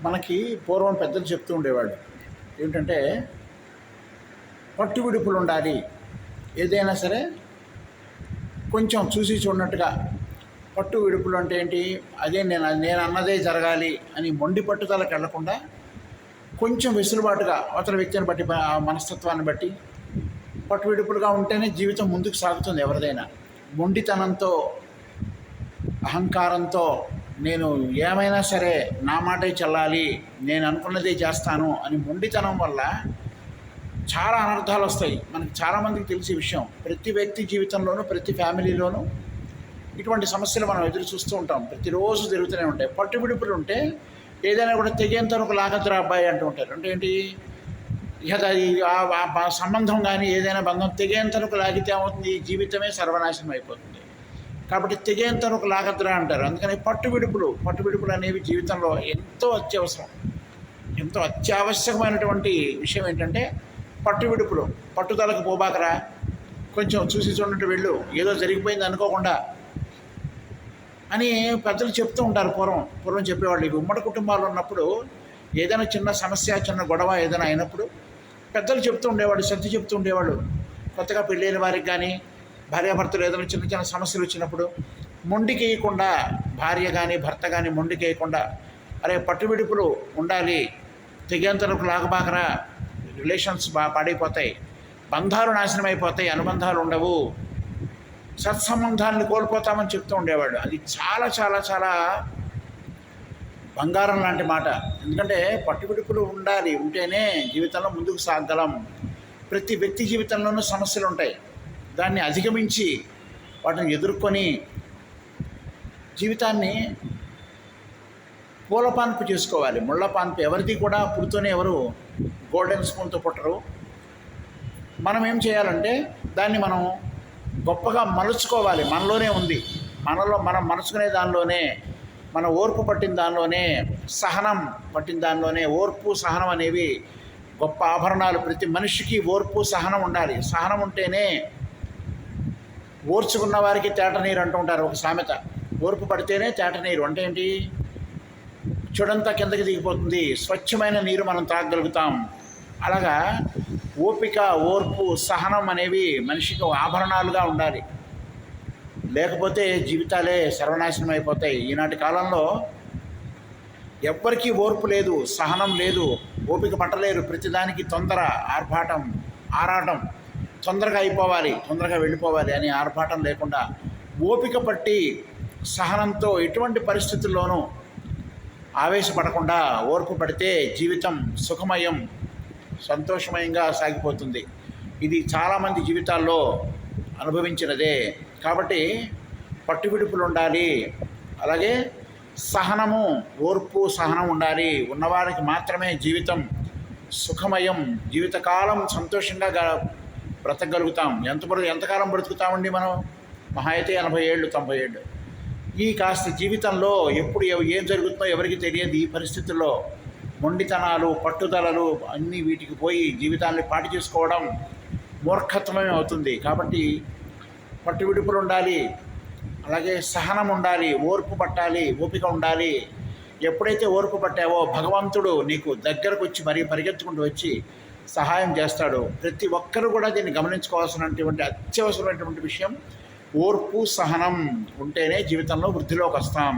మనకి పూర్వం పెద్దలు చెప్తూ ఉండేవాళ్ళు ఏమిటంటే పట్టు విడుపులు ఉండాలి. ఏదైనా సరే కొంచెం చూసి చూడనట్టుగా. పట్టు విడుపులు అంటే ఏంటి? అదే నేను అన్నదే జరగాలి అని మొండి పట్టుదలకు వెళ్లకుండా కొంచెం వెసులుబాటుగా అవతల వ్యక్తిని బట్టి ఆ మనస్తత్వాన్ని బట్టి పట్టు విడుపులుగా ఉంటేనే జీవితం ముందుకు సాగుతుంది. ఎవరిదైనా మొండితనంతో అహంకారంతో నేను ఏమైనా సరే నా మాటే చెల్లాలి, నేను అనుకున్నదే చేస్తాను అని మొండితనం వల్ల చాలా అనర్థాలు వస్తాయి. మనకి చాలామందికి తెలిసే విషయం. ప్రతి వ్యక్తి జీవితంలోనూ ప్రతి ఫ్యామిలీలోనూ ఇటువంటి సమస్యలు మనం ఎదురు చూస్తూ ఉంటాం. ప్రతిరోజు జరుగుతూనే ఉంటాయి. పట్టు విడుపులు ఉంటే ఏదైనా కూడా తెగేంత ఒక లాగద్రా అబ్బాయి అంటూ ఉంటారు. అంటే ఏంటి? ఇక అది ఆ సంబంధం కానీ ఏదైనా బంధం తెగేంతరకు లాగితే ఏమవుతుంది? జీవితమే సర్వనాశనం అయిపోతుంది. కాబట్టి తెగేంతరకు లాగద్రా అంటారు. అందుకని పట్టు విడుపులు అనేవి జీవితంలో ఎంతో అత్యవసరం. ఎంతో అత్యావశ్యకమైనటువంటి విషయం ఏంటంటే పట్టు విడుపులు. పట్టుదలకు పోబాకరా, కొంచెం చూసి చూడనట్టు వెళ్ళు, ఏదో జరిగిపోయింది అనుకోకుండా అని పెద్దలు చెప్తూ ఉంటారు. పూర్వం చెప్పేవాళ్ళు. ఇవి ఉమ్మడి కుటుంబాలు ఉన్నప్పుడు ఏదైనా చిన్న సమస్య, చిన్న గొడవ ఏదైనా అయినప్పుడు పెద్దలు చెప్తూ ఉండేవాళ్ళు, సర్ది చెప్తూ ఉండేవాళ్ళు. కొత్తగా పెళ్ళైన వారికి కానీ భార్యాభర్తలు ఏదైనా చిన్న చిన్న సమస్యలు వచ్చినప్పుడు మొండికేయకుండా, భార్య కానీ భర్త కానీ మొండికేయకుండా, అరే పట్టు విడుపులు ఉండాలి, తెగేంతరకు లాగబాకరా, రిలేషన్స్ పాడైపోతాయి, బంధాలు నాశనం అయిపోతాయి, అనుబంధాలు ఉండవు, సత్సంబంధాలను కోల్పోతామని చెప్తూ ఉండేవాళ్ళు. అది చాలా చాలా చాలా బంగారం లాంటి మాట. ఎందుకంటే పట్టువిడుపులు ఉంటేనే జీవితంలో ముందుకు సాగలం. ప్రతి వ్యక్తి జీవితంలోనూ సమస్యలు ఉంటాయి. దాన్ని అధిగమించి వాటిని ఎదుర్కొని జీవితాన్ని పూలపాన్పు చేసుకోవాలి. ముళ్ళపాన్పు ఎవరిది కూడా పుడుతూనే ఎవరు గోల్డెన్ స్పూన్తో పుట్టరు. మనం ఏం చేయాలంటే దాన్ని మనం గొప్పగా మలుచుకోవాలి. మనలోనే ఉంది. మనం మలుచుకునే దానిలోనే, మన ఓర్పు పట్టిన దానిలోనే, సహనం పట్టిన దానిలోనే. ఓర్పు సహనం అనేవి గొప్ప ఆభరణాలు. ప్రతి మనిషికి ఓర్పు సహనం ఉండాలి. సహనం ఉంటేనే ఓర్చుకున్న వారికి తేట నీరు అంటూ ఉంటారు ఒక సామెత. ఓర్పు పడితేనే తేట నీరు. అంటే ఏంటి? చెడంతా కిందకి దిగిపోతుంది, స్వచ్ఛమైన నీరు మనం తాగగలుగుతాం. అలాగా ఓపిక, ఓర్పు, సహనం అనేవి మనిషికి ఆభరణాలుగా ఉండాలి. లేకపోతే జీవితాలే సర్వనాశనం అయిపోతాయి. ఈనాటి కాలంలో ఎవ్వరికీ ఓర్పు లేదు, సహనం లేదు, ఓపిక పట్టలేరు. ప్రతిదానికి తొందర, ఆరాటం, తొందరగా అయిపోవాలి, తొందరగా వెళ్ళిపోవాలి అని ఆర్భాటం లేకుండా ఓపిక పట్టి సహనంతో ఎటువంటి పరిస్థితుల్లోనూ ఆవేశపడకుండా ఓర్పు పడితే జీవితం సుఖమయం, సంతోషమయంగా సాగిపోతుంది. ఇది చాలామంది జీవితాల్లో అనుభవించినదే. కాబట్టి పట్టు విడుపులు ఉండాలి. అలాగే సహనము, ఓర్పు, సహనం ఉండాలి. ఉన్నవారికి మాత్రమే జీవితం సుఖమయం, జీవితకాలం సంతోషంగా బ్రతకగలుగుతాం. ఎంతకాలం బ్రతుకుతామండి మనం? మహా అయితే 80 ఏళ్ళు, 90 ఏళ్ళు. ఈ కాస్త జీవితంలో ఎప్పుడు ఏం జరుగుతుందో ఎవరికి తెలియదు. ఈ పరిస్థితుల్లో మొండితనాలు, పట్టుదలలు అన్నీ వీటికి పోయి జీవితాన్ని పాటు చేసుకోవడం మూర్ఖత్వమే అవుతుంది. కాబట్టి పట్టు విడుపులు ఉండాలి. అలాగే సహనం ఉండాలి, ఓర్పు పట్టాలి, ఓపిక ఉండాలి. ఎప్పుడైతే ఓర్పు పట్టావో భగవంతుడు నీకు దగ్గరకు వచ్చి మరీ పరిగెత్తుకుంటూ వచ్చి సహాయం చేస్తాడు. ప్రతి ఒక్కరూ కూడా దీన్ని గమనించుకోవాల్సినటువంటి అత్యవసరమైనటువంటి విషయం. ఓర్పు, సహనం ఉంటేనే జీవితంలో వృద్ధిలోకి వస్తాం.